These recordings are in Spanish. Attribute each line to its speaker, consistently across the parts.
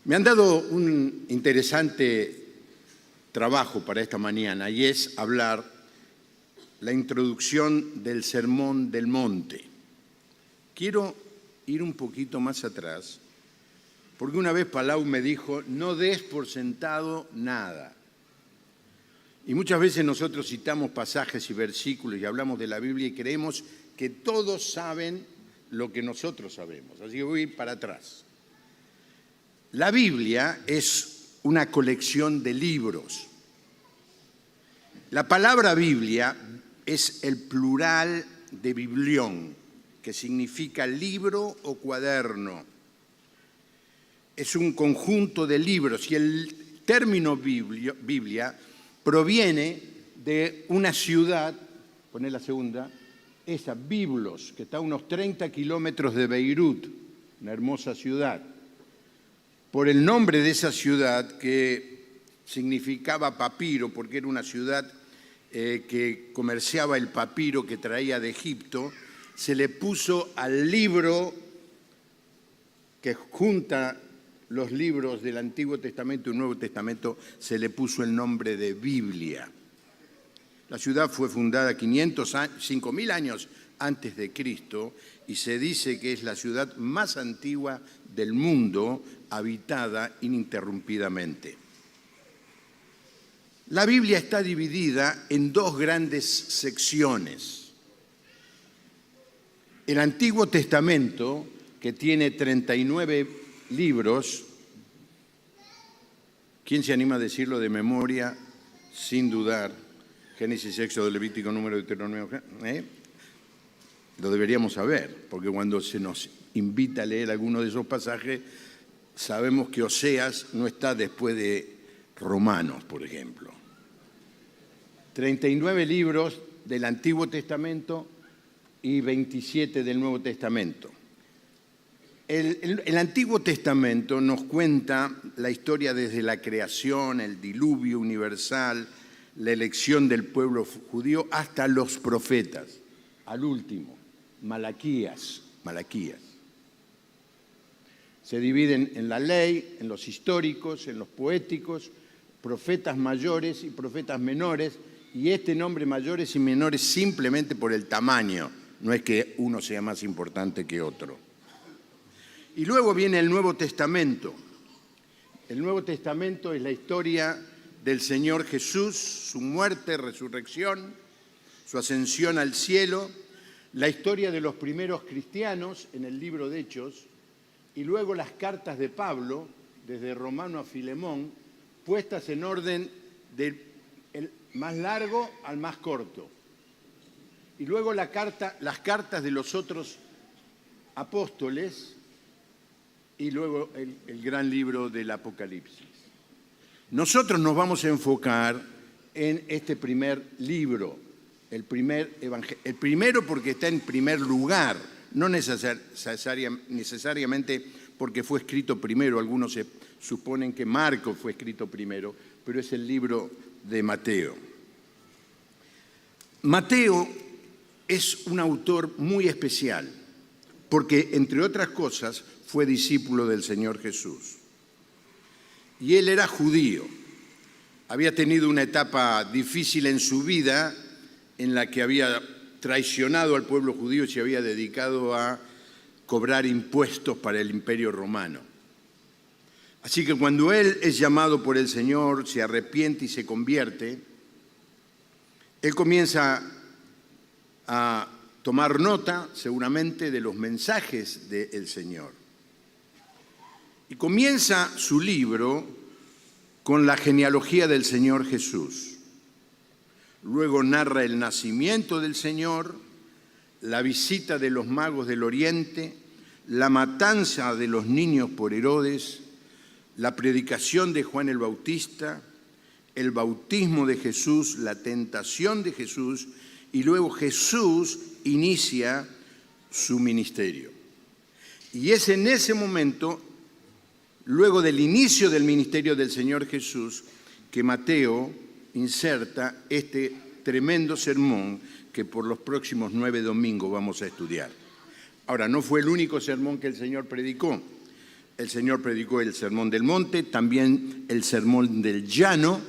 Speaker 1: Me han dado un interesante trabajo para esta mañana y es hablar la introducción del Sermón del Monte. Quiero ir un poquito más atrás, porque una vez Palau me dijo, no des por sentado nada. Y muchas veces nosotros citamos pasajes y versículos y hablamos de la Biblia y creemos que todos saben lo que nosotros sabemos. Así que voy a ir para atrás. La Biblia es una colección de libros. La palabra Biblia es el plural de biblión, que significa libro o cuaderno. Es un conjunto de libros y el término Biblia proviene de una ciudad, poné la segunda, esa, Biblos, que está a unos 30 kilómetros de Beirut, una hermosa ciudad. Por el nombre de esa ciudad, que significaba papiro, porque era una ciudad que comerciaba el papiro que traía de Egipto, se le puso al libro que junta los libros del Antiguo Testamento y Nuevo Testamento, se le puso el nombre de Biblia. La ciudad fue fundada 5.000 años antes de Cristo y se dice que es la ciudad más antigua del mundo, habitada ininterrumpidamente. La Biblia está dividida en dos grandes secciones. El Antiguo Testamento, que tiene 39 libros, ¿quién se anima a decirlo de memoria sin dudar? Génesis, Éxodo, Levítico, Número, Deuteronomio. Lo deberíamos saber, porque cuando se nos invita a leer alguno de esos pasajes, sabemos que Oseas no está después de Romanos, por ejemplo. 39 libros del Antiguo Testamento y 27 del Nuevo Testamento. El Antiguo Testamento nos cuenta la historia desde la creación, el diluvio universal, la elección del pueblo judío, hasta los profetas, al último, Malaquías. Se dividen en la ley, en los históricos, en los poéticos, profetas mayores y profetas menores, y este nombre mayores y menores simplemente por el tamaño, no es que uno sea más importante que otro. Y luego viene el Nuevo Testamento. El Nuevo Testamento es la historia del Señor Jesús, su muerte, resurrección, su ascensión al cielo, la historia de los primeros cristianos en el libro de Hechos, y luego las cartas de Pablo, desde Romano a Filemón, puestas en orden del más largo al más corto. Y luego las cartas de los otros apóstoles, y luego el gran libro del Apocalipsis. Nosotros nos vamos a enfocar en este primer libro, el primero porque está en primer lugar, no necesariamente porque fue escrito primero, algunos se suponen que Marcos fue escrito primero, pero es el libro de Mateo. Mateo es un autor muy especial, porque entre otras cosas fue discípulo del Señor Jesús. Y él era judío, había tenido una etapa difícil en su vida en la que había traicionado al pueblo judío y se había dedicado a cobrar impuestos para el Imperio Romano. Así que cuando él es llamado por el Señor, se arrepiente y se convierte, él comienza a tomar nota, seguramente, de los mensajes del Señor. Y comienza su libro con la genealogía del Señor Jesús. Luego narra el nacimiento del Señor, la visita de los magos del Oriente, la matanza de los niños por Herodes, la predicación de Juan el Bautista, el bautismo de Jesús, la tentación de Jesús, y luego Jesús inicia su ministerio. Y es en ese momento, luego del inicio del ministerio del Señor Jesús, que Mateo inserta este tremendo sermón que por los próximos 9 domingos vamos a estudiar. Ahora, no fue el único sermón que el Señor predicó. el Señor predicó el Sermón del Monte, también el Sermón del Llano,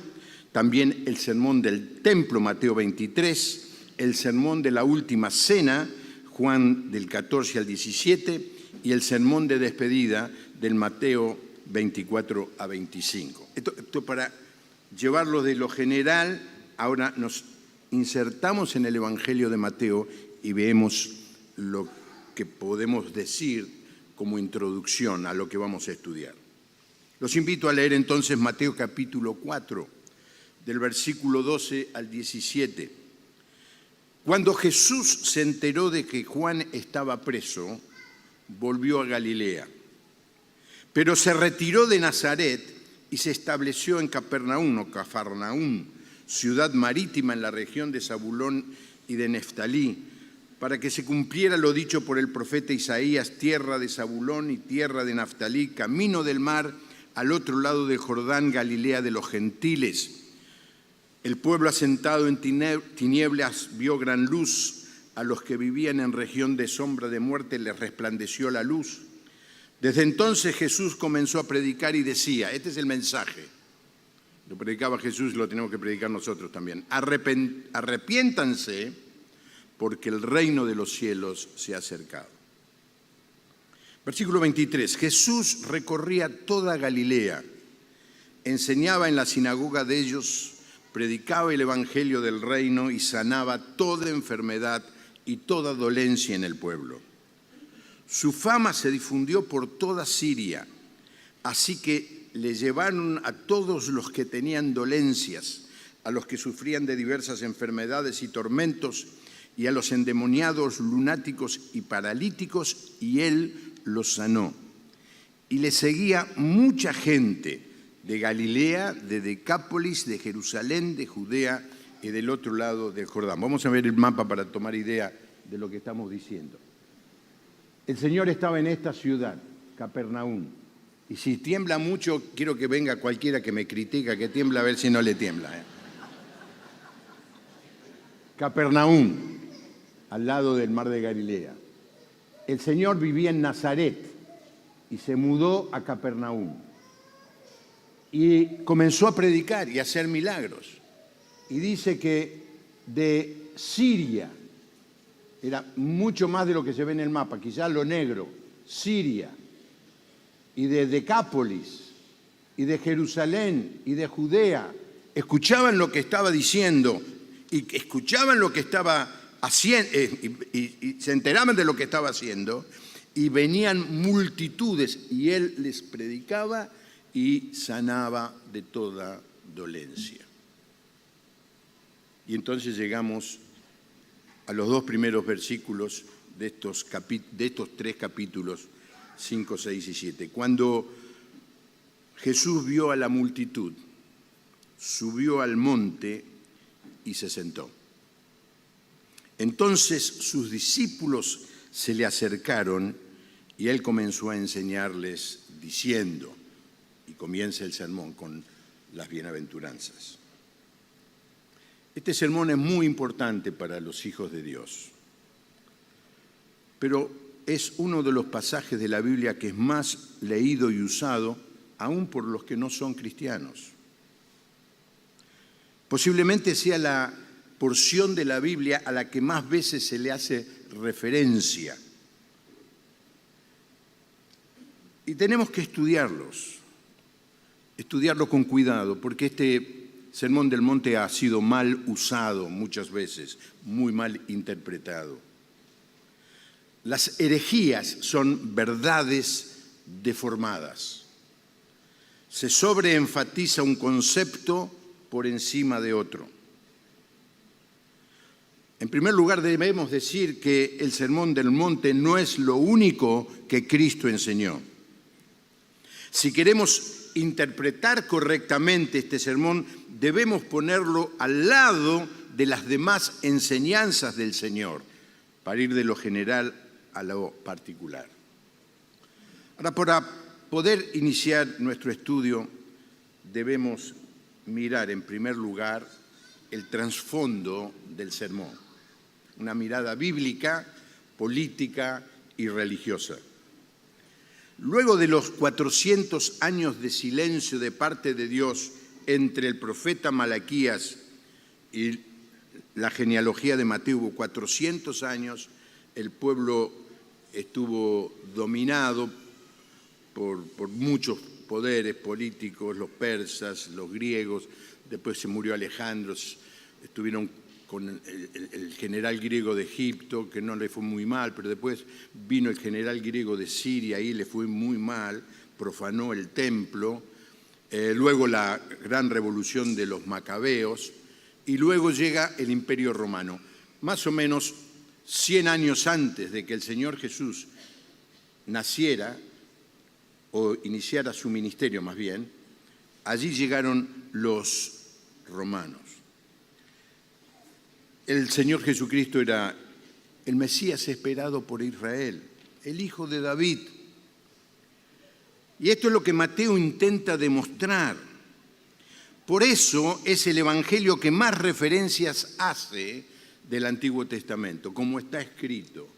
Speaker 1: también el Sermón del Templo, Mateo 23, el Sermón de la Última Cena, Juan del 14 al 17, y el Sermón de Despedida del Mateo 24 a 25. Esto para llevarlo de lo general, ahora nos insertamos en el Evangelio de Mateo y vemos lo que podemos decir como introducción a lo que vamos a estudiar. Los invito a leer entonces Mateo capítulo 4, del versículo 12 al 17. Cuando Jesús se enteró de que Juan estaba preso, volvió a Galilea, pero se retiró de Nazaret y se estableció en Capernaum o Cafarnaúm, ciudad marítima en la región de Zabulón y de Neftalí, para que se cumpliera lo dicho por el profeta Isaías: tierra de Zabulón y tierra de Neftalí, camino del mar, al otro lado del Jordán, Galilea de los gentiles. El pueblo asentado en tinieblas vio gran luz, a los que vivían en región de sombra de muerte les resplandeció la luz. Desde entonces Jesús comenzó a predicar y decía, este es el mensaje, lo predicaba Jesús y lo tenemos que predicar nosotros también: arrepiéntanse, porque el reino de los cielos se ha acercado. Versículo 23. Jesús recorría toda Galilea, enseñaba en la sinagoga de ellos, predicaba el evangelio del reino y sanaba toda enfermedad y toda dolencia en el pueblo. Su fama se difundió por toda Siria, así que le llevaron a todos los que tenían dolencias, a los que sufrían de diversas enfermedades y tormentos, y a los endemoniados, lunáticos y paralíticos, y él los sanó. Y le seguía mucha gente de Galilea, de Decápolis, de Jerusalén, de Judea y del otro lado del Jordán. Vamos a ver el mapa para tomar idea de lo que estamos diciendo. El Señor estaba en esta ciudad, Capernaum. Y si tiembla mucho, quiero que venga cualquiera que me critica que tiembla, a ver si no le tiembla. Capernaum, al lado del mar de Galilea. El Señor vivía en Nazaret y se mudó a Capernaum. Y comenzó a predicar y a hacer milagros. Y dice que de Siria, era mucho más de lo que se ve en el mapa, quizás lo negro, Siria, y de Decápolis, y de Jerusalén, y de Judea, escuchaban lo que estaba diciendo, y escuchaban lo que estaba haciendo, y se enteraban de lo que estaba haciendo, y venían multitudes, y él les predicaba y sanaba de toda dolencia. Y entonces llegamos a los dos primeros versículos de estos tres capítulos, 5, 6 y 7. Cuando Jesús vio a la multitud, subió al monte y se sentó. Entonces sus discípulos se le acercaron y él comenzó a enseñarles diciendo, y comienza el sermón con las bienaventuranzas. Este sermón es muy importante para los hijos de Dios, pero es uno de los pasajes de la Biblia que es más leído y usado aún por los que no son cristianos. Posiblemente sea la porción de la Biblia a la que más veces se le hace referencia. Y tenemos que estudiarlo con cuidado, porque este Sermón del Monte ha sido mal usado muchas veces, muy mal interpretado. Las herejías son verdades deformadas. Se sobreenfatiza un concepto por encima de otro. En primer lugar, debemos decir que el Sermón del Monte no es lo único que Cristo enseñó. Si queremos interpretar correctamente este sermón, debemos ponerlo al lado de las demás enseñanzas del Señor, para ir de lo general a lo particular. Ahora, para poder iniciar nuestro estudio, debemos mirar en primer lugar el trasfondo del sermón, una mirada bíblica, política y religiosa. Luego de los 400 años de silencio de parte de Dios entre el profeta Malaquías y la genealogía de Mateo, hubo 400 años, el pueblo estuvo dominado por muchos poderes políticos, los persas, los griegos, después se murió Alejandro, estuvieron con el general griego de Egipto, que no le fue muy mal, pero después vino el general griego de Siria, ahí le fue muy mal, profanó el templo, luego la gran revolución de los macabeos, y luego llega el Imperio Romano. Más o menos 100 años antes de que el Señor Jesús naciera, o iniciara su ministerio más bien, allí llegaron los romanos. El Señor Jesucristo era el Mesías esperado por Israel, el Hijo de David. Y esto es lo que Mateo intenta demostrar. Por eso es el evangelio que más referencias hace del Antiguo Testamento, como está escrito,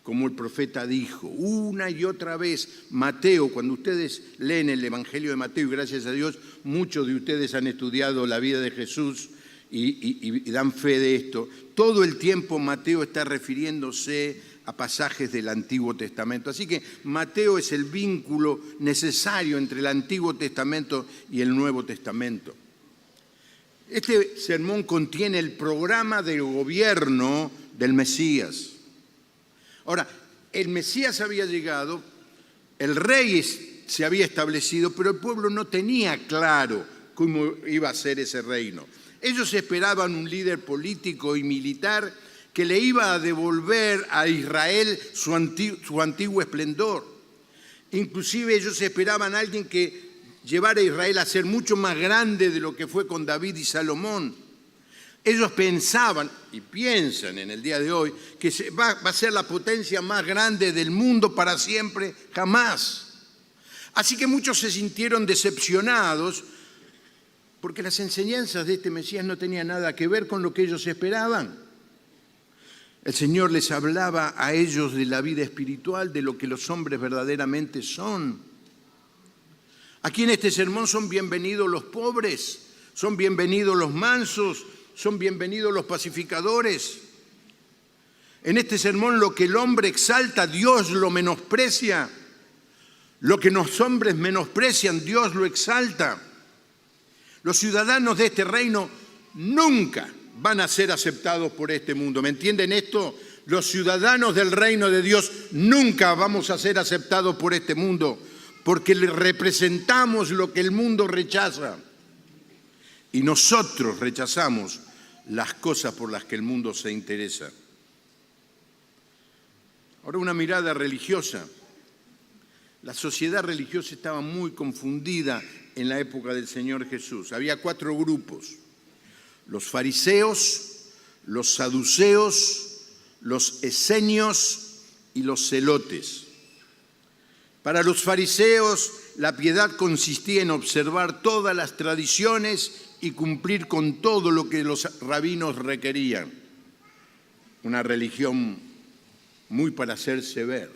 Speaker 1: como el profeta dijo, una y otra vez. Mateo, cuando ustedes leen el evangelio de Mateo, y gracias a Dios muchos de ustedes han estudiado la vida de Jesús y dan fe de esto, todo el tiempo Mateo está refiriéndose a pasajes del Antiguo Testamento. Así que Mateo es el vínculo necesario entre el Antiguo Testamento y el Nuevo Testamento. Este sermón contiene el programa de gobierno del Mesías. Ahora, el Mesías había llegado, el rey se había establecido, pero el pueblo no tenía claro cómo iba a ser ese reino. Ellos esperaban un líder político y militar que le iba a devolver a Israel su antiguo esplendor. Inclusive ellos esperaban a alguien que llevara a Israel a ser mucho más grande de lo que fue con David y Salomón. Ellos pensaban, y piensan en el día de hoy, que va a ser la potencia más grande del mundo para siempre, jamás. Así que muchos se sintieron decepcionados porque las enseñanzas de este Mesías no tenían nada que ver con lo que ellos esperaban. El Señor les hablaba a ellos de la vida espiritual, de lo que los hombres verdaderamente son. Aquí en este sermón son bienvenidos los pobres, son bienvenidos los mansos, son bienvenidos los pacificadores. En este sermón lo que el hombre exalta, Dios lo menosprecia. Lo que los hombres menosprecian, Dios lo exalta. Los ciudadanos de este reino nunca van a ser aceptados por este mundo. ¿Me entienden esto? Los ciudadanos del reino de Dios nunca vamos a ser aceptados por este mundo, porque le representamos lo que el mundo rechaza. Y nosotros rechazamos las cosas por las que el mundo se interesa. Ahora, una mirada religiosa. La sociedad religiosa estaba muy confundida en la época del Señor Jesús. Había 4 grupos: los fariseos, los saduceos, los esenios y los celotes. Para los fariseos, la piedad consistía en observar todas las tradiciones y cumplir con todo lo que los rabinos requerían. Una religión muy para hacerse ver.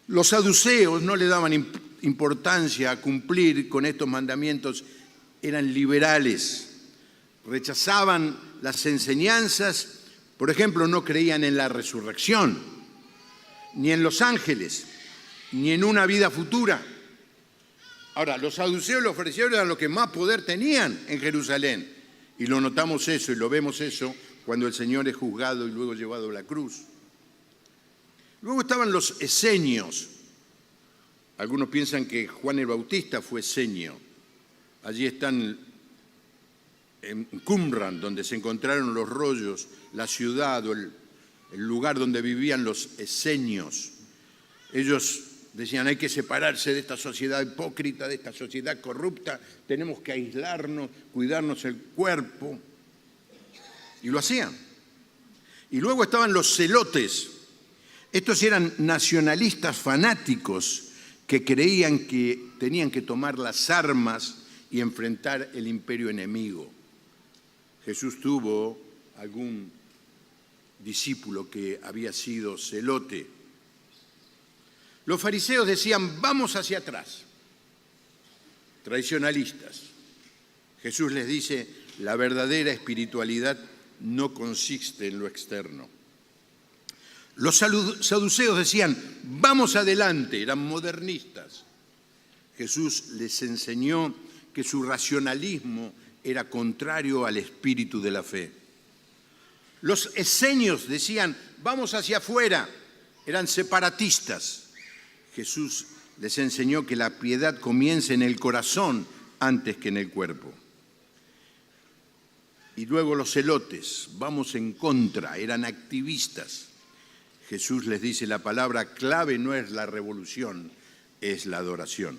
Speaker 1: Los saduceos no le daban importancia a cumplir con estos mandamientos, eran liberales, rechazaban las enseñanzas. Por ejemplo, no creían en la resurrección, ni en los ángeles, ni en una vida futura. Ahora, los saduceos y los fariseos eran los que más poder tenían en Jerusalén. Y lo notamos eso y lo vemos eso cuando el Señor es juzgado y luego llevado a la cruz. Luego estaban los esenios. Algunos piensan que Juan el Bautista fue esenio. Allí están en Qumran, donde se encontraron los rollos, la ciudad o el lugar donde vivían los esenios. Ellos decían, hay que separarse de esta sociedad hipócrita, de esta sociedad corrupta, tenemos que aislarnos, cuidarnos el cuerpo. Y lo hacían. Y luego estaban los celotes. Estos eran nacionalistas fanáticos que creían que tenían que tomar las armas y enfrentar el imperio enemigo. Jesús tuvo algún discípulo que había sido celote. Los fariseos decían, vamos hacia atrás, tradicionalistas. Jesús les dice, la verdadera espiritualidad no consiste en lo externo. Los saduceos decían, vamos adelante, eran modernistas. Jesús les enseñó que su racionalismo era contrario al espíritu de la fe. Los esenios decían, vamos hacia afuera, eran separatistas. Jesús les enseñó que la piedad comienza en el corazón antes que en el cuerpo. Y luego los celotes, vamos en contra, eran activistas. Jesús les dice, la palabra clave no es la revolución, es la adoración.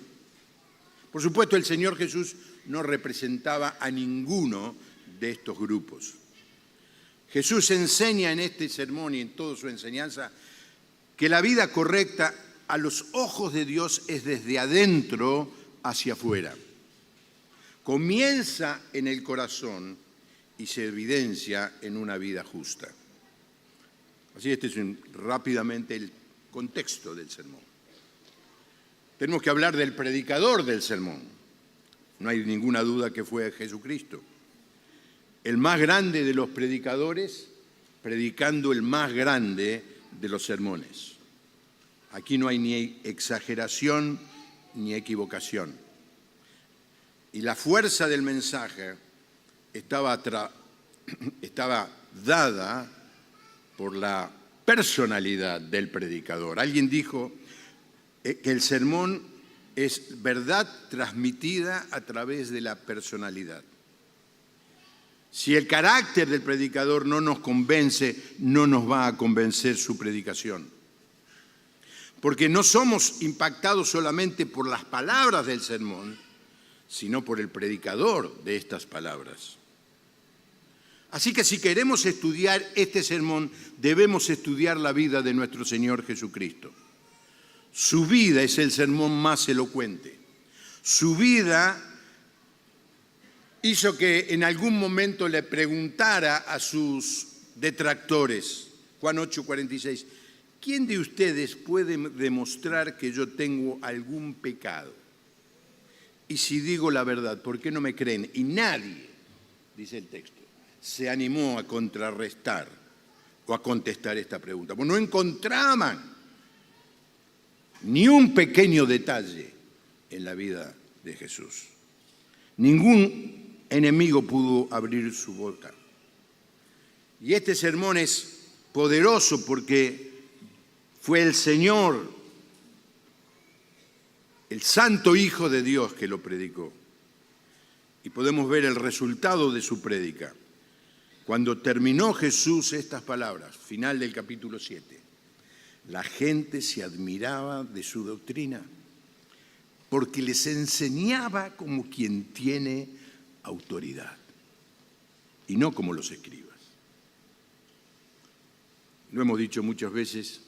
Speaker 1: Por supuesto, el Señor Jesús no representaba a ninguno de estos grupos. Jesús enseña en este sermón y en toda su enseñanza que la vida correcta a los ojos de Dios es desde adentro hacia afuera. Comienza en el corazón y se evidencia en una vida justa. Así este es rápidamente el contexto del sermón. Tenemos que hablar del predicador del sermón. No hay ninguna duda que fue Jesucristo. El más grande de los predicadores, predicando el más grande de los sermones. Aquí no hay ni exageración ni equivocación. Y la fuerza del mensaje estaba dada por la personalidad del predicador. Alguien dijo que el sermón es verdad transmitida a través de la personalidad. Si el carácter del predicador no nos convence, no nos va a convencer su predicación. Porque no somos impactados solamente por las palabras del sermón, sino por el predicador de estas palabras. Así que si queremos estudiar este sermón, debemos estudiar la vida de nuestro Señor Jesucristo. Su vida es el sermón más elocuente. Su vida hizo que en algún momento le preguntara a sus detractores, Juan 8:46, ¿quién de ustedes puede demostrar que yo tengo algún pecado? Y si digo la verdad, ¿por qué no me creen? Y nadie, dice el texto, se animó a contrarrestar o a contestar esta pregunta. Pues no encontraban ni un pequeño detalle en la vida de Jesús. Ningún enemigo pudo abrir su boca. Y este sermón es poderoso porque fue el Señor, el Santo Hijo de Dios, que lo predicó. Y podemos ver el resultado de su prédica. Cuando terminó Jesús estas palabras, final del capítulo 7, la gente se admiraba de su doctrina, porque les enseñaba como quien tiene autoridad, y no como los escribas. Lo hemos dicho muchas veces.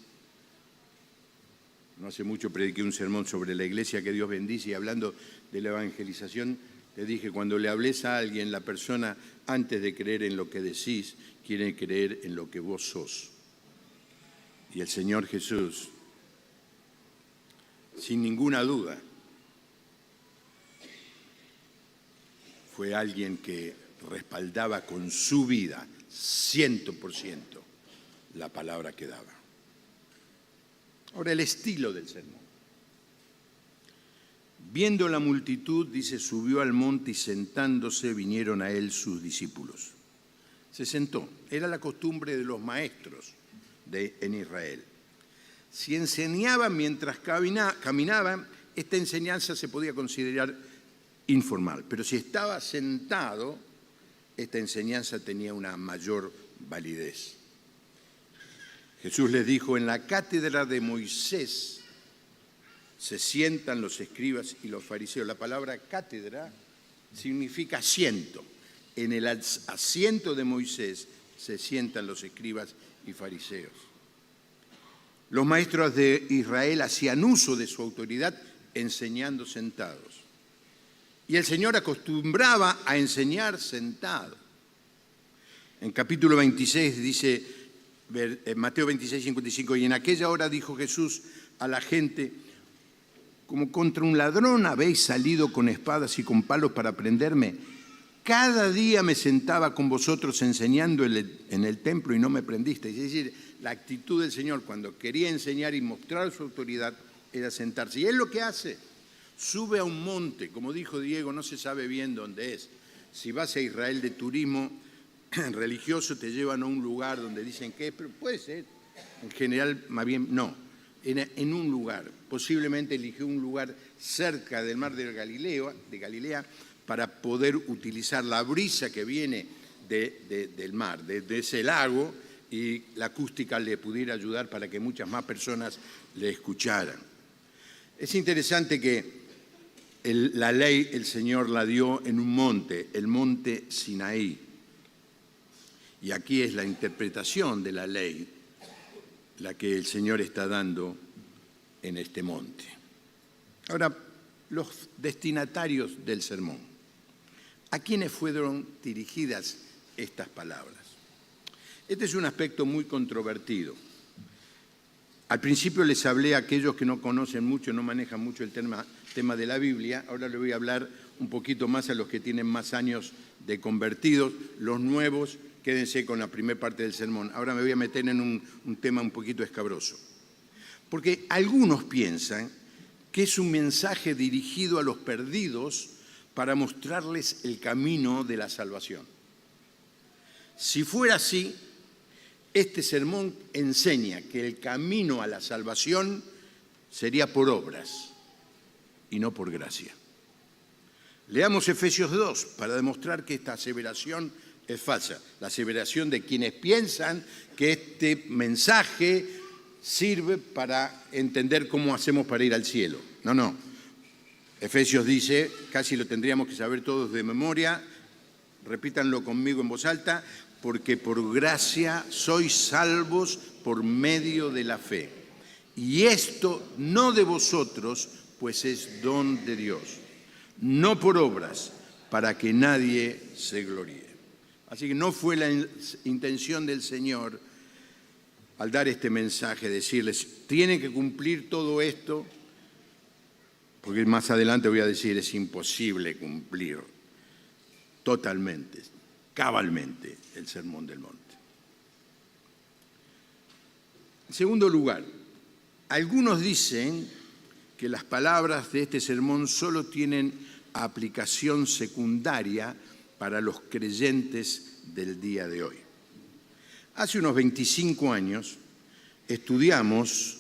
Speaker 1: No hace mucho prediqué un sermón sobre la iglesia que Dios bendice y hablando de la evangelización, te dije, cuando le hables a alguien, la persona, antes de creer en lo que decís, quiere creer en lo que vos sos. Y el Señor Jesús, sin ninguna duda, fue alguien que respaldaba con su vida, 100%, la palabra que daba. Ahora, el estilo del sermón. Viendo la multitud, dice, subió al monte y sentándose vinieron a él sus discípulos. Se sentó. Era la costumbre de los maestros en Israel. Si enseñaban mientras caminaban, esta enseñanza se podía considerar informal. Pero si estaba sentado, esta enseñanza tenía una mayor validez. Jesús les dijo, en la cátedra de Moisés se sientan los escribas y los fariseos. La palabra cátedra significa asiento. En el asiento de Moisés se sientan los escribas y fariseos. Los maestros de Israel hacían uso de su autoridad enseñando sentados. Y el Señor acostumbraba a enseñar sentado. En capítulo 26 dice, Mateo 26, 55, y en aquella hora dijo Jesús, a la gente, como contra un ladrón habéis salido con espadas y con palos para prenderme. Cada día me sentaba con vosotros enseñando en el templo y no me prendisteis. Es decir, la actitud del Señor cuando quería enseñar y mostrar su autoridad era sentarse. Y es lo que hace. Sube a un monte, como dijo Diego, no se sabe bien dónde es. Si vas a Israel de turismo religioso, te llevan a un lugar donde dicen que es, pero puede ser. En general, más bien, no. En un lugar, posiblemente eligió un lugar cerca del mar de Galilea, para poder utilizar la brisa que viene del mar, de ese lago, y la acústica le pudiera ayudar para que muchas más personas le escucharan. Es interesante que la ley el Señor la dio en un monte, el monte Sinaí. Y aquí es la interpretación de la ley la que el Señor está dando en este monte. Ahora, los destinatarios del sermón. ¿A quiénes fueron dirigidas estas palabras? Este es un aspecto muy controvertido. Al principio les hablé a aquellos que no conocen mucho, no manejan mucho el tema de la Biblia. Ahora le voy a hablar un poquito más a los que tienen más años de convertidos. Los nuevos, quédense con la primera parte del sermón. Ahora me voy a meter en un tema un poquito escabroso. Porque algunos piensan que es un mensaje dirigido a los perdidos para mostrarles el camino de la salvación. Si fuera así, este sermón enseña que el camino a la salvación sería por obras y no por gracia. Leamos Efesios 2 para demostrar que esta aseveración es falsa. La aseveración de quienes piensan que este mensaje sirve para entender cómo hacemos para ir al cielo. No. Efesios dice, casi lo tendríamos que saber todos de memoria, repítanlo conmigo en voz alta, porque por gracia sois salvos por medio de la fe. Y esto no de vosotros, pues es don de Dios, no por obras, para que nadie se gloríe. Así que no fue la intención del Señor al dar este mensaje, decirles, tienen que cumplir todo esto, porque más adelante voy a decir, es imposible cumplir totalmente, cabalmente, el Sermón del Monte. En segundo lugar, algunos dicen que las palabras de este sermón solo tienen aplicación secundaria para los creyentes del día de hoy. Hace unos 25 años estudiamos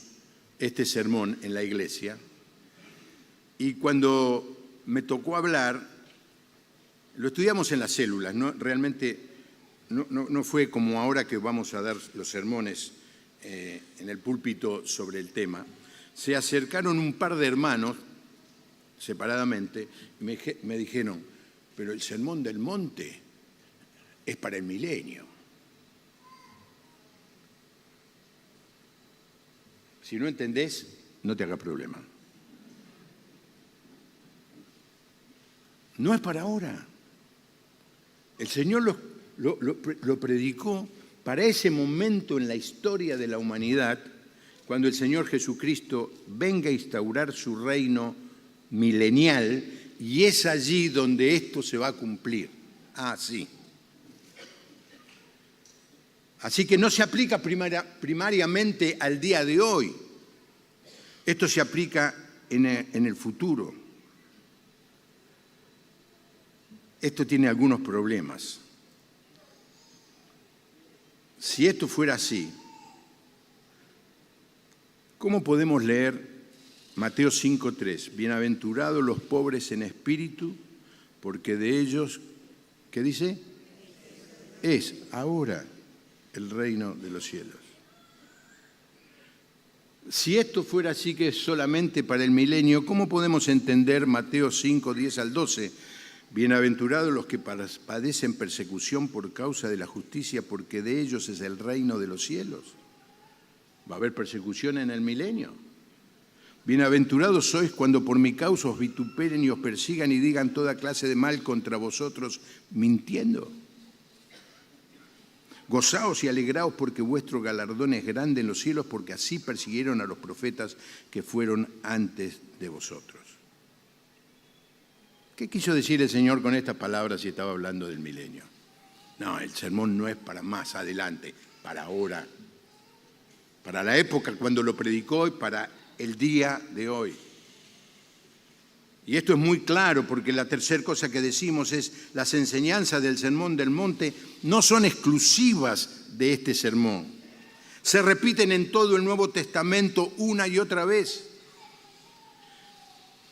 Speaker 1: este sermón en la iglesia y cuando me tocó hablar, lo estudiamos en las células, ¿no? Realmente no fue como ahora que vamos a dar los sermones en el púlpito sobre el tema. Se acercaron un par de hermanos separadamente y me dijeron, pero el sermón del monte es para el milenio. Si no entendés, no te haga problema. No es para ahora. El Señor lo predicó para ese momento en la historia de la humanidad, cuando el Señor Jesucristo venga a instaurar su reino milenial, y es allí donde esto se va a cumplir. Sí. Así que no se aplica primariamente al día de hoy. Esto se aplica en el futuro. Esto tiene algunos problemas. Si esto fuera así, ¿cómo podemos leer Mateo 5:3? Bienaventurados los pobres en espíritu, porque de ellos, ¿qué dice? Es ahora el reino de los cielos. Si esto fuera así que es solamente para el milenio, ¿cómo podemos entender Mateo 5:10 al 12? Bienaventurados los que padecen persecución por causa de la justicia, porque de ellos es el reino de los cielos. ¿Va a haber persecución en el milenio? Bienaventurados sois cuando por mi causa os vituperen y os persigan y digan toda clase de mal contra vosotros, mintiendo. Gozaos y alegraos porque vuestro galardón es grande en los cielos, porque así persiguieron a los profetas que fueron antes de vosotros. ¿Qué quiso decir el Señor con estas palabras si estaba hablando del milenio? No, el sermón no es para más adelante, para ahora, para la época cuando lo predicó y para el día de hoy. Y esto es muy claro porque la tercera cosa que decimos es las enseñanzas del Sermón del Monte no son exclusivas de este sermón. Se repiten en todo el Nuevo Testamento una y otra vez.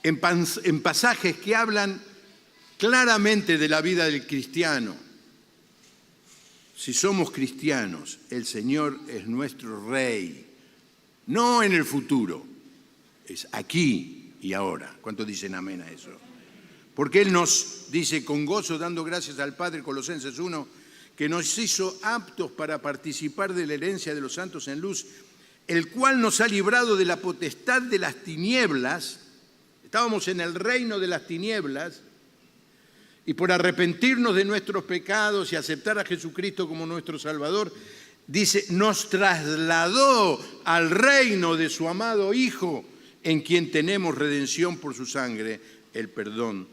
Speaker 1: En pasajes que hablan claramente de la vida del cristiano. Si somos cristianos, el Señor es nuestro Rey, no en el futuro, es aquí y ahora. ¿Cuántos dicen amén a eso? Porque Él nos dice con gozo, dando gracias al Padre, Colosenses 1, que nos hizo aptos para participar de la herencia de los santos en luz, el cual nos ha librado de la potestad de las tinieblas. Estábamos en el reino de las tinieblas y por arrepentirnos de nuestros pecados y aceptar a Jesucristo como nuestro Salvador, dice, nos trasladó al reino de su amado Hijo, en quien tenemos redención por su sangre, el perdón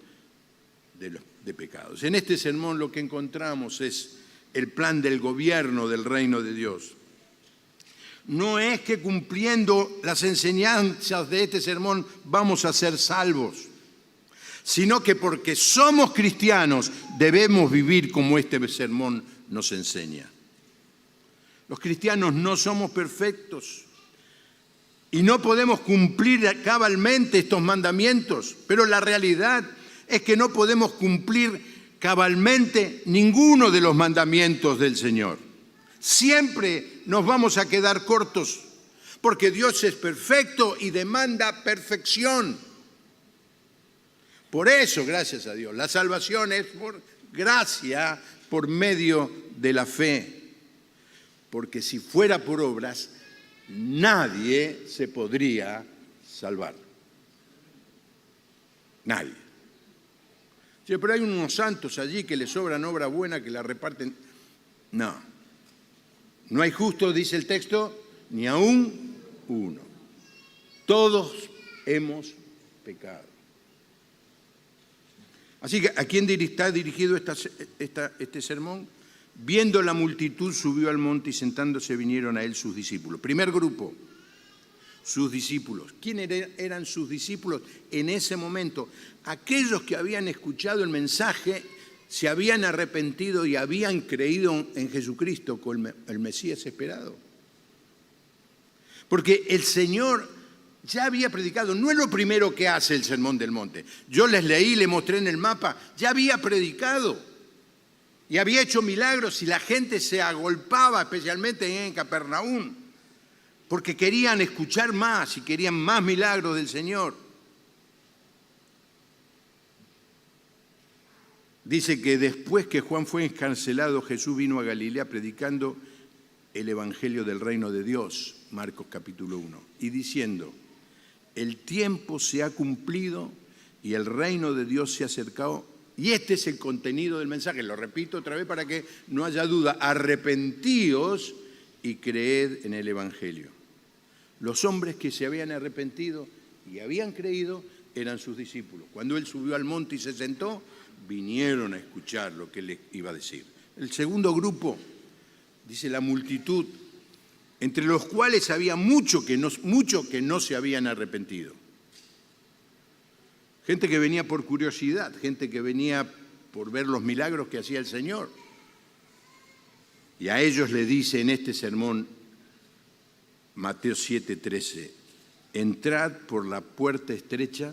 Speaker 1: de pecados. En este sermón lo que encontramos es el plan del gobierno del reino de Dios. No es que cumpliendo las enseñanzas de este sermón vamos a ser salvos, sino que porque somos cristianos debemos vivir como este sermón nos enseña. Los cristianos no somos perfectos y no podemos cumplir cabalmente estos mandamientos, pero la realidad es que no podemos cumplir cabalmente ninguno de los mandamientos del Señor. Siempre nos vamos a quedar cortos, porque Dios es perfecto y demanda perfección. Por eso, gracias a Dios, la salvación es por gracia, por medio de la fe. Porque si fuera por obras, nadie se podría salvar. Nadie. Sí, pero hay unos santos allí que les sobran obra buena, que la reparten. No. No hay justo, dice el texto, ni aún uno. Todos hemos pecado. Así que, ¿a quién está dirigido este sermón? Viendo la multitud, subió al monte y sentándose vinieron a él sus discípulos. Primer grupo, sus discípulos. ¿Quiénes eran sus discípulos en ese momento? Aquellos que habían escuchado el mensaje, se habían arrepentido y habían creído en Jesucristo como el Mesías esperado. Porque el Señor ya había predicado, no es lo primero que hace el Sermón del Monte. Yo les leí, les mostré en el mapa, ya había predicado y había hecho milagros y la gente se agolpaba, especialmente en Capernaum, porque querían escuchar más y querían más milagros del Señor. Dice que después que Juan fue encarcelado, Jesús vino a Galilea predicando el Evangelio del Reino de Dios, Marcos capítulo 1, y diciendo, el tiempo se ha cumplido y el reino de Dios se ha acercado. Y este es el contenido del mensaje. Lo repito otra vez para que no haya duda. Arrepentíos y creed en el Evangelio. Los hombres que se habían arrepentido y habían creído eran sus discípulos. Cuando él subió al monte y se sentó, vinieron a escuchar lo que él les iba a decir. El segundo grupo, dice la multitud, entre los cuales había mucho que no se habían arrepentido. Gente que venía por curiosidad, gente que venía por ver los milagros que hacía el Señor. Y a ellos le dice en este sermón, Mateo 7:13, entrad por la puerta estrecha,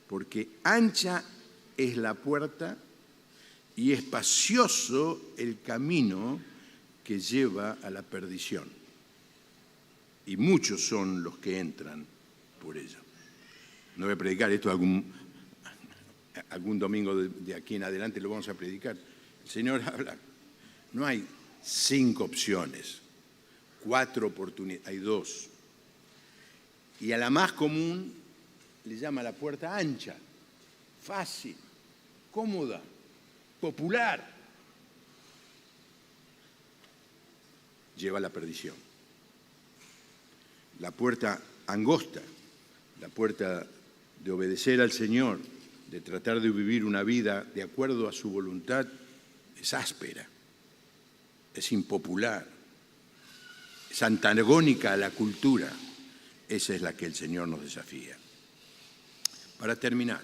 Speaker 1: porque ancha es la puerta y espacioso el camino que lleva a la perdición. Y muchos son los que entran por ella. No voy a predicar esto algún domingo de aquí en adelante, lo vamos a predicar. El Señor habla, no hay 5 opciones, 4 oportunidades, hay 2. Y a la más común le llama la puerta ancha, fácil, cómoda, popular. lleva a la perdición. La puerta angosta, la puerta de obedecer al Señor, de tratar de vivir una vida de acuerdo a su voluntad, es áspera, es impopular, es antagónica a la cultura. Esa es la que el Señor nos desafía. Para terminar,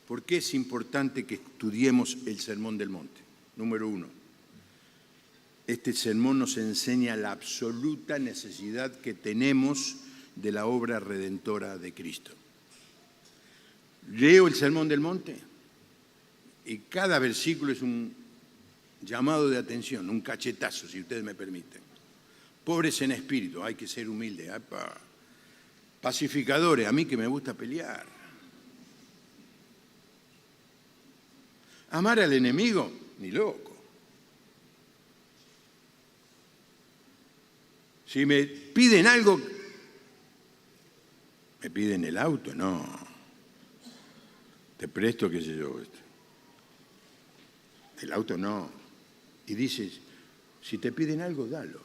Speaker 1: ¿por qué es importante que estudiemos el Sermón del Monte? Número 1, este sermón nos enseña la absoluta necesidad que tenemos de la obra redentora de Cristo. Leo el Sermón del Monte y cada versículo es un llamado de atención, un cachetazo, si ustedes me permiten. Pobres en espíritu, hay que ser humilde. Pacificadores, a mí que me gusta pelear. Amar al enemigo, ni loco. Si me piden algo, me piden el auto, no. Te presto, qué sé yo. El auto no. Y dices, si te piden algo, dalo.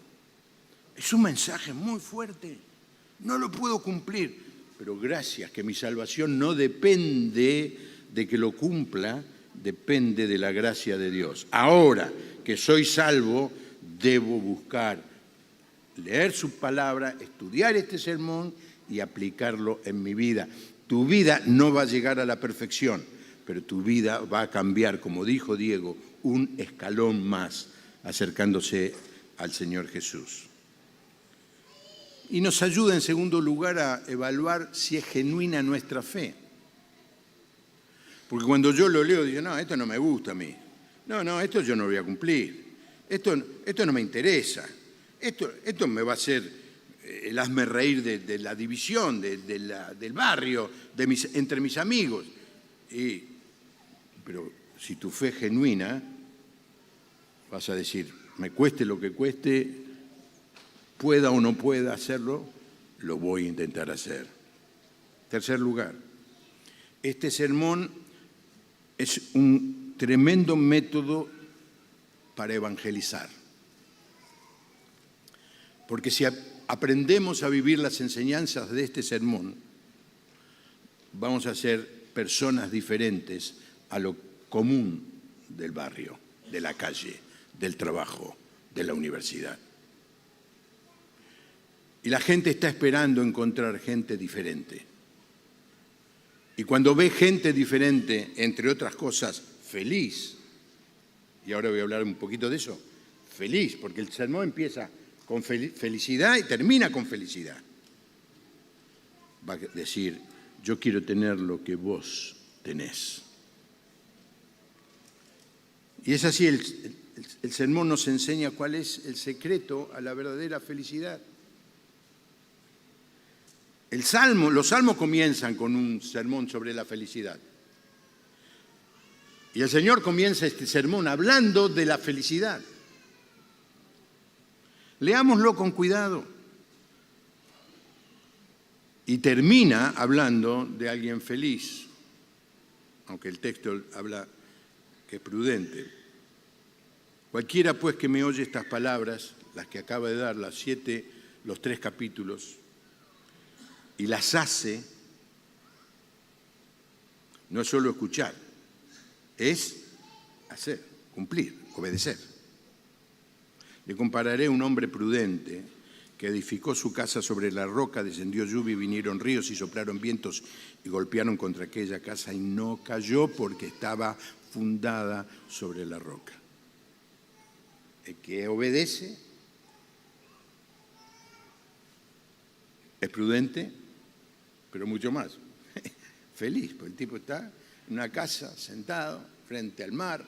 Speaker 1: Es un mensaje muy fuerte. No lo puedo cumplir. Pero gracias, que mi salvación no depende de que lo cumpla, depende de la gracia de Dios. Ahora que soy salvo, debo buscar, leer su palabra, estudiar este sermón y aplicarlo en mi vida. Tu vida no va a llegar a la perfección, pero tu vida va a cambiar, como dijo Diego, un escalón más, acercándose al Señor Jesús. Y nos ayuda, en segundo lugar, a evaluar si es genuina nuestra fe. Porque cuando yo lo leo, digo, no, esto no me gusta a mí. No, esto yo no lo voy a cumplir. Esto no me interesa. Esto me va a hacer el hazme reír de la división, del barrio, entre mis amigos. Pero si tu fe es genuina, vas a decir, me cueste lo que cueste, pueda o no pueda hacerlo, lo voy a intentar hacer. Tercer lugar, este sermón es un tremendo método para evangelizar. Porque si aprendemos a vivir las enseñanzas de este sermón, vamos a ser personas diferentes a lo común del barrio, de la calle, del trabajo, de la universidad. Y la gente está esperando encontrar gente diferente. Y cuando ve gente diferente, entre otras cosas, feliz, y ahora voy a hablar un poquito de eso, feliz, porque el sermón empieza con felicidad y termina con felicidad. Va a decir, yo quiero tener lo que vos tenés. Y es así, el sermón nos enseña cuál es el secreto a la verdadera felicidad. Los salmos comienzan con un sermón sobre la felicidad. Y el Señor comienza este sermón hablando de la felicidad. Leámoslo con cuidado. Y termina hablando de alguien feliz, aunque el texto habla que es prudente. Cualquiera pues que me oye estas palabras, las que acaba de dar, los 3 capítulos, y las hace, no es solo escuchar, es hacer, cumplir, obedecer. Le compararé a un hombre prudente que edificó su casa sobre la roca, descendió lluvia y vinieron ríos y soplaron vientos y golpearon contra aquella casa y no cayó porque estaba fundada sobre la roca. El que obedece es prudente, pero mucho más. Feliz, porque el tipo está en una casa sentado frente al mar,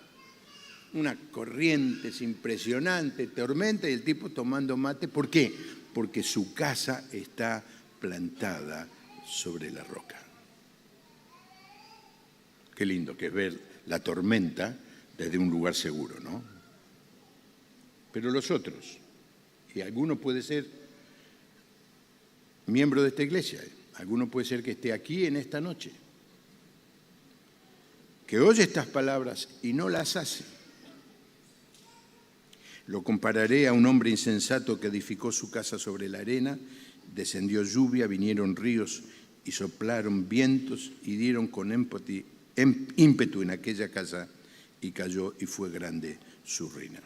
Speaker 1: una corriente impresionante, tormenta, y el tipo tomando mate. ¿Por qué? Porque su casa está plantada sobre la roca. Qué lindo que es ver la tormenta desde un lugar seguro, ¿no? Pero los otros, y alguno puede ser miembro de esta iglesia, alguno puede ser que esté aquí en esta noche, que oye estas palabras y no las hace. Lo compararé a un hombre insensato que edificó su casa sobre la arena, descendió lluvia, vinieron ríos y soplaron vientos y dieron con ímpetu en aquella casa y cayó y fue grande su ruina.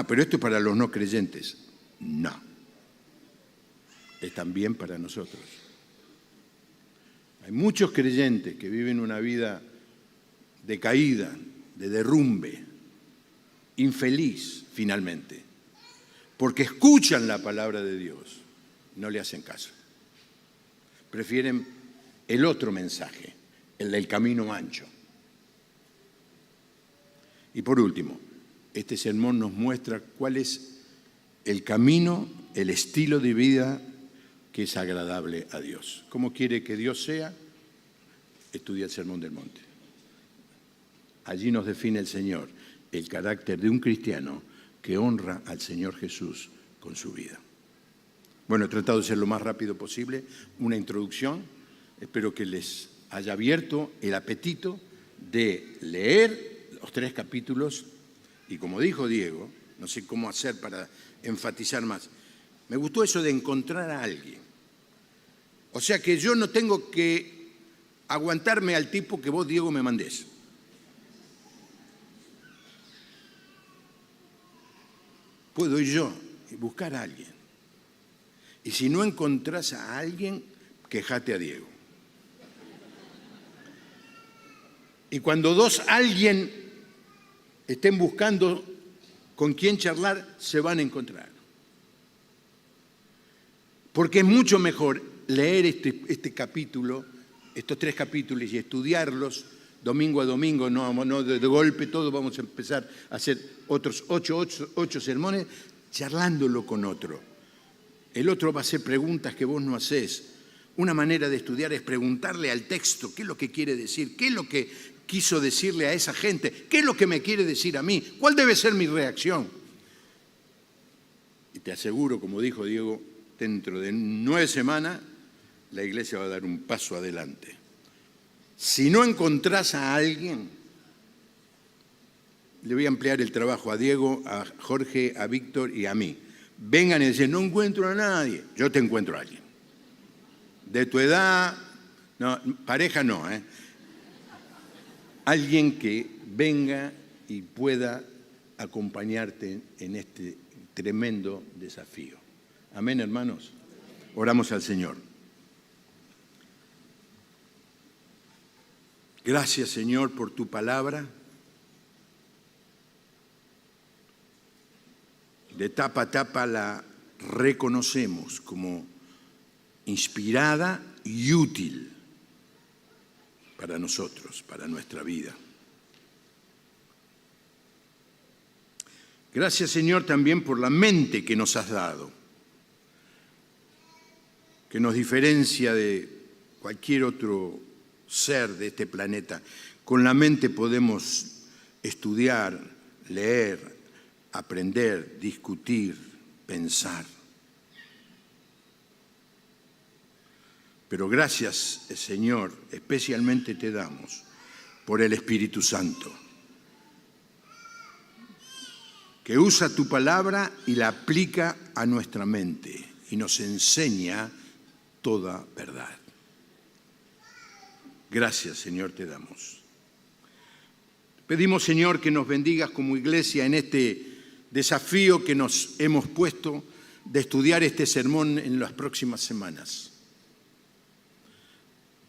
Speaker 1: Pero esto es para los no creyentes. No. Es también para nosotros. Hay muchos creyentes que viven una vida decaída, de derrumbe, infeliz finalmente, porque escuchan la palabra de Dios, no le hacen caso. Prefieren el otro mensaje, el del camino ancho. Y por último, este sermón nos muestra cuál es el camino, el estilo de vida que es agradable a Dios. ¿Cómo quiere que Dios sea? Estudia el Sermón del Monte. Allí nos define el Señor el carácter de un cristiano que honra al Señor Jesús con su vida. Bueno, he tratado de ser lo más rápido posible, una introducción. Espero que les haya abierto el apetito de leer los 3 capítulos y, como dijo Diego, no sé cómo hacer para enfatizar más. Me gustó eso de encontrar a alguien. O sea que yo no tengo que aguantarme al tipo que vos, Diego, me mandés. Puedo ir yo y buscar a alguien. Y si no encontrás a alguien, quejate a Diego. Y cuando alguien estén buscando con quién charlar, se van a encontrar. Porque es mucho mejor leer este capítulo, estos 3 capítulos y estudiarlos domingo a domingo, no de golpe todo, vamos a empezar a hacer otros 8 sermones charlándolo con otro. El otro va a hacer preguntas que vos no hacés. Una manera de estudiar es preguntarle al texto qué es lo que quiere decir, qué es lo que quiso decirle a esa gente, qué es lo que me quiere decir a mí, cuál debe ser mi reacción. Y te aseguro, como dijo Diego, dentro de 9 semanas la iglesia va a dar un paso adelante. Si no encontrás a alguien, le voy a ampliar el trabajo a Diego, a Jorge, a Víctor y a mí. Vengan y dicen, no encuentro a nadie. Yo te encuentro a alguien. De tu edad, no, pareja no, Alguien que venga y pueda acompañarte en este tremendo desafío. Amén, hermanos. Oramos al Señor. Gracias, Señor, por tu palabra. De tapa a tapa la reconocemos como inspirada y útil para nosotros, para nuestra vida. Gracias, Señor, también por la mente que nos has dado, que nos diferencia de cualquier otro ser de este planeta. Con la mente podemos estudiar, leer, aprender, discutir, pensar. Pero gracias, Señor, especialmente te damos por el Espíritu Santo, que usa tu palabra y la aplica a nuestra mente y nos enseña toda verdad. Gracias, Señor, te damos. Pedimos, Señor, que nos bendigas como iglesia en este desafío que nos hemos puesto de estudiar este sermón en las próximas semanas.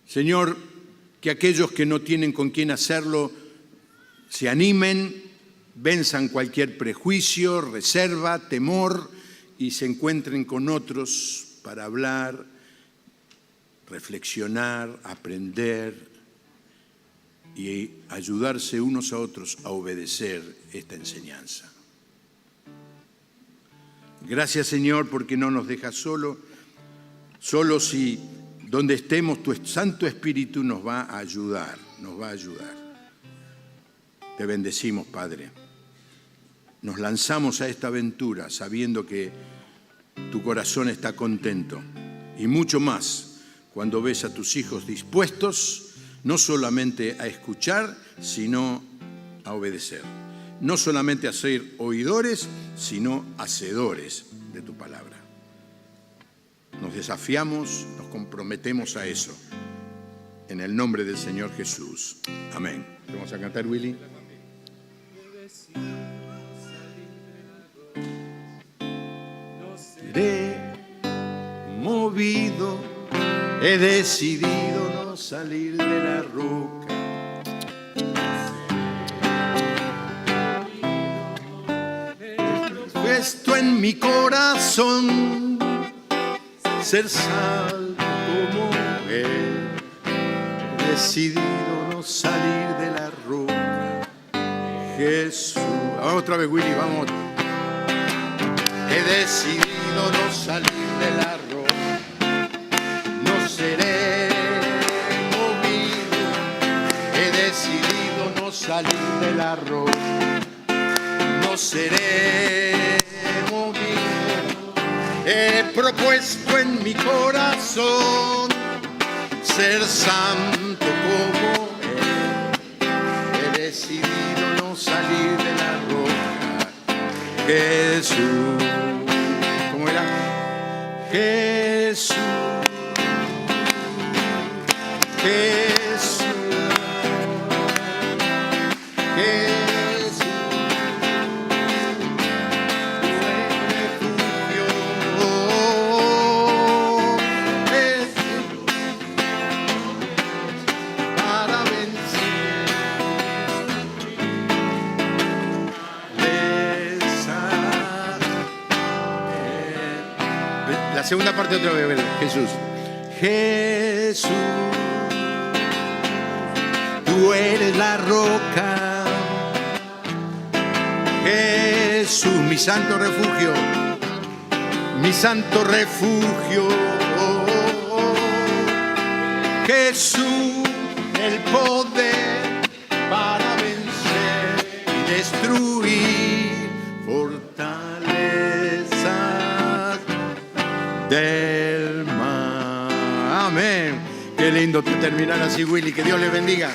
Speaker 1: Señor, que aquellos que no tienen con quién hacerlo se animen, venzan cualquier prejuicio, reserva, temor y se encuentren con otros para hablar, reflexionar, aprender y ayudarse unos a otros a obedecer esta enseñanza. Gracias, Señor, porque no nos dejas solos si donde estemos tu Santo Espíritu nos va a ayudar, Te bendecimos, Padre. Nos lanzamos a esta aventura sabiendo que tu corazón está contento y mucho más cuando ves a tus hijos dispuestos no solamente a escuchar, sino a obedecer. no solamente a ser oidores, sino hacedores de tu palabra. Nos desafiamos, nos comprometemos a eso. En el nombre del Señor Jesús. Amén. Vamos a cantar, Willy. Seré movido, he decidido no salir de la roca. He puesto en mi corazón ser salvo como Él. He decidido no salir de la roca. Jesús. Otra vez, Willy, vamos. He decidido no salir de la roca, no seré movido. He decidido no salir de la roca, no seré movido. He propuesto en mi corazón ser santo como Él. He decidido no salir de la roca. Jesús. ¿Cómo era? Jesús. Jesús. Jesús. Para vencer. La segunda parte otra vez, Jesús. Jesús, tú eres la roca. Jesús, mi santo refugio, mi santo refugio. Jesús, el poder para vencer y destruir fortalezas del mal. Amén. Qué lindo terminar así, Willy. Que Dios le bendiga.